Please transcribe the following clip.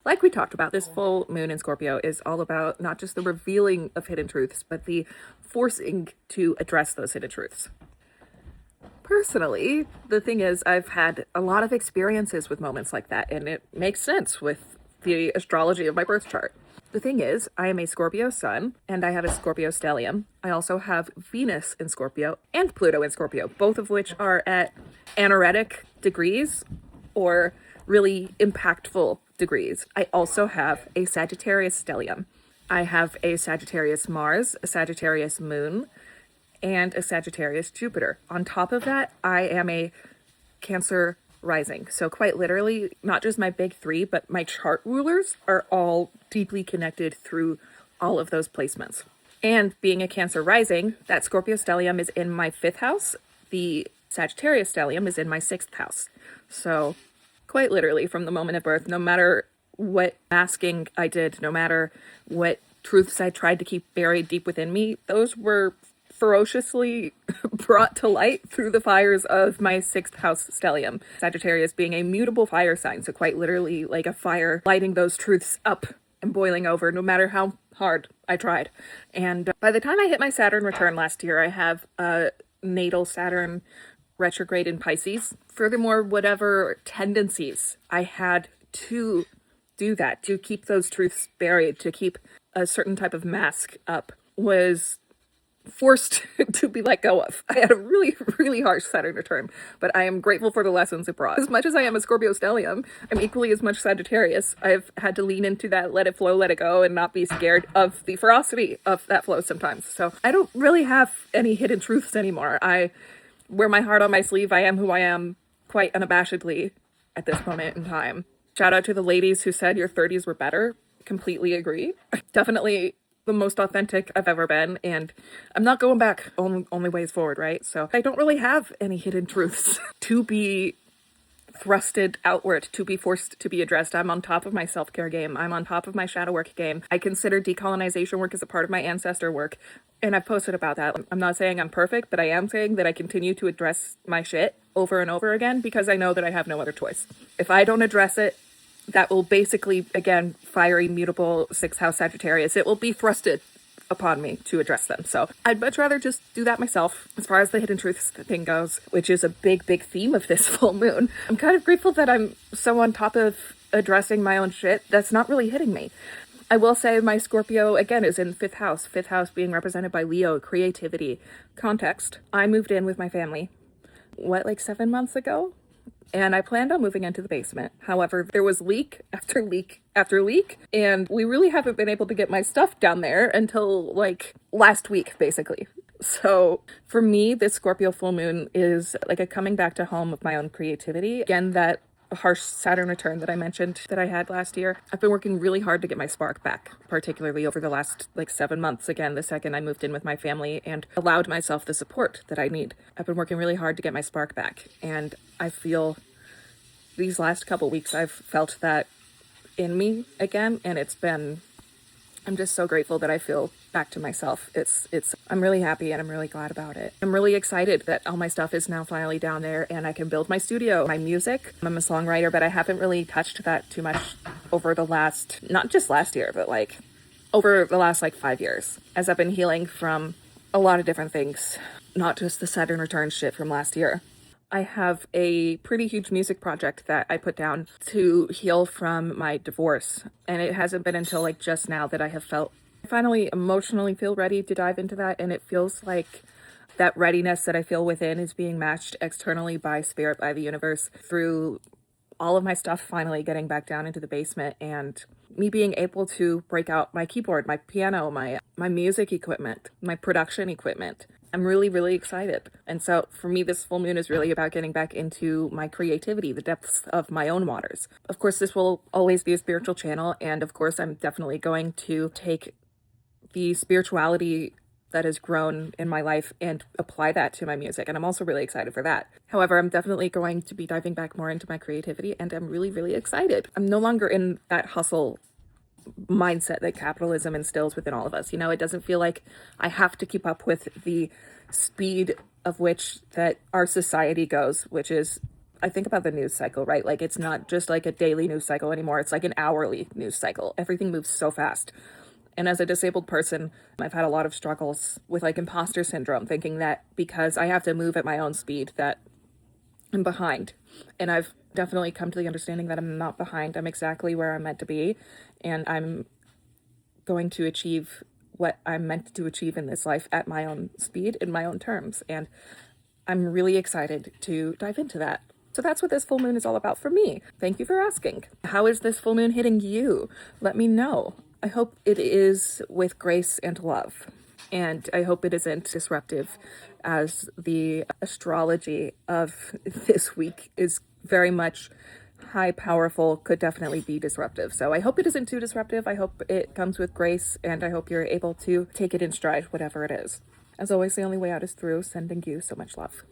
Like we talked about, this full moon in Scorpio is all about not just the revealing of hidden truths, but the forcing to address those hidden truths. Personally, the thing is, I've had a lot of experiences with moments like that, and it makes sense with the astrology of my birth chart. The thing is, I am a Scorpio sun, and I have a Scorpio stellium. I also have Venus in Scorpio and Pluto in Scorpio, both of which are at anaretic degrees or really impactful degrees. I also have a Sagittarius stellium. I have a Sagittarius Mars, a Sagittarius moon, and a Sagittarius Jupiter. On top of that, I am a Cancer rising. So quite literally, not just my big three, but my chart rulers are all deeply connected through all of those placements. And being a Cancer rising, that Scorpio stellium is in my 5th house. The Sagittarius stellium is in my 6th house. So quite literally, from the moment of birth, no matter what masking I did, no matter what truths I tried to keep buried deep within me, those were ferociously brought to light through the fires of my 6th house stellium. Sagittarius being a mutable fire sign, so quite literally like a fire lighting those truths up and boiling over no matter how hard I tried. And by the time I hit my Saturn return last year, I have a natal Saturn retrograde in Pisces. Furthermore, whatever tendencies I had to do that, to keep those truths buried, to keep a certain type of mask up, was forced to be let go of. I had a really, really harsh Saturn return, but I am grateful for the lessons it brought. As much as I am a Scorpio stellium, I'm equally as much Sagittarius. I've had to lean into that let it flow, let it go, and not be scared of the ferocity of that flow sometimes. So I don't really have any hidden truths anymore. I wear my heart on my sleeve. I am who I am quite unabashedly at this moment in time. Shout out to the ladies who said your 30s were better. Completely agree. Definitely the most authentic I've ever been, and I'm not going back. Only ways forward, right? So I don't really have any hidden truths to be thrusted outward, to be forced to be addressed. I'm on top of my self-care game. I'm on top of my shadow work game. I consider decolonization work as a part of my ancestor work, and I've posted about that. I'm not saying I'm perfect, but I am saying that I continue to address my shit over and over again because I know that I have no other choice. If I don't address it, that will basically, again, fiery, mutable 6th house Sagittarius, it will be thrusted upon me to address them. So I'd much rather just do that myself. As far as the hidden truths thing goes, which is a big, big theme of this full moon, I'm kind of grateful that I'm so on top of addressing my own shit that's not really hitting me. I will say my Scorpio, again, is in 5th house. 5th house being represented by Leo, creativity. Context, I moved in with my family, like 7 months ago? And I planned on moving into the basement. However, there was leak after leak after leak, and we really haven't been able to get my stuff down there until like last week, basically. So for me, this Scorpio full moon is like a coming back to home of my own creativity. Again, that harsh Saturn return that I mentioned that I had last year, I've been working really hard to get my spark back, particularly over the last 7 months. Again, the second I moved in with my family and allowed myself the support that I need. I've been working really hard to get my spark back, and I feel these last couple weeks I've felt that in me again, and I'm just so grateful that I feel back to myself. I'm really happy and I'm really glad about it. I'm really excited that all my stuff is now finally down there and I can build my studio, my music. I'm a songwriter, but I haven't really touched that too much over the last, not just last year, but over the last 5 years, as I've been healing from a lot of different things, not just the Saturn return shit from last year. I have a pretty huge music project that I put down to heal from my divorce, and it hasn't been until just now that I finally emotionally feel ready to dive into that, and it feels like that readiness that I feel within is being matched externally by spirit, by the universe, through all of my stuff finally getting back down into the basement, and me being able to break out my keyboard, my piano, my music equipment, my production equipment. I'm really, really excited. And so for me, this full moon is really about getting back into my creativity, the depths of my own waters. Of course, this will always be a spiritual channel. And of course, I'm definitely going to take the spirituality that has grown in my life and apply that to my music. And I'm also really excited for that. However, I'm definitely going to be diving back more into my creativity, and I'm really, really excited. I'm no longer in that hustle mindset that capitalism instills within all of us. It doesn't feel like I have to keep up with the speed of which that our society goes, which is I think about the news cycle, right? Like it's not just like a daily news cycle anymore. It's like an hourly news cycle. Everything moves so fast. And as a disabled person, I've had a lot of struggles with like imposter syndrome, thinking that because I have to move at my own speed that I'm behind. And I've definitely come to the understanding that I'm not behind. I'm exactly where I'm meant to be. And I'm going to achieve what I'm meant to achieve in this life at my own speed, in my own terms. And I'm really excited to dive into that. So that's what this full moon is all about for me. Thank you for asking. How is this full moon hitting you? Let me know. I hope it is with grace and love. And I hope it isn't disruptive, as the astrology of this week is very much high, powerful, could definitely be disruptive. So I hope it isn't too disruptive. I hope it comes with grace, and I hope you're able to take it in stride, whatever it is. As always, the only way out is through. Sending you so much love.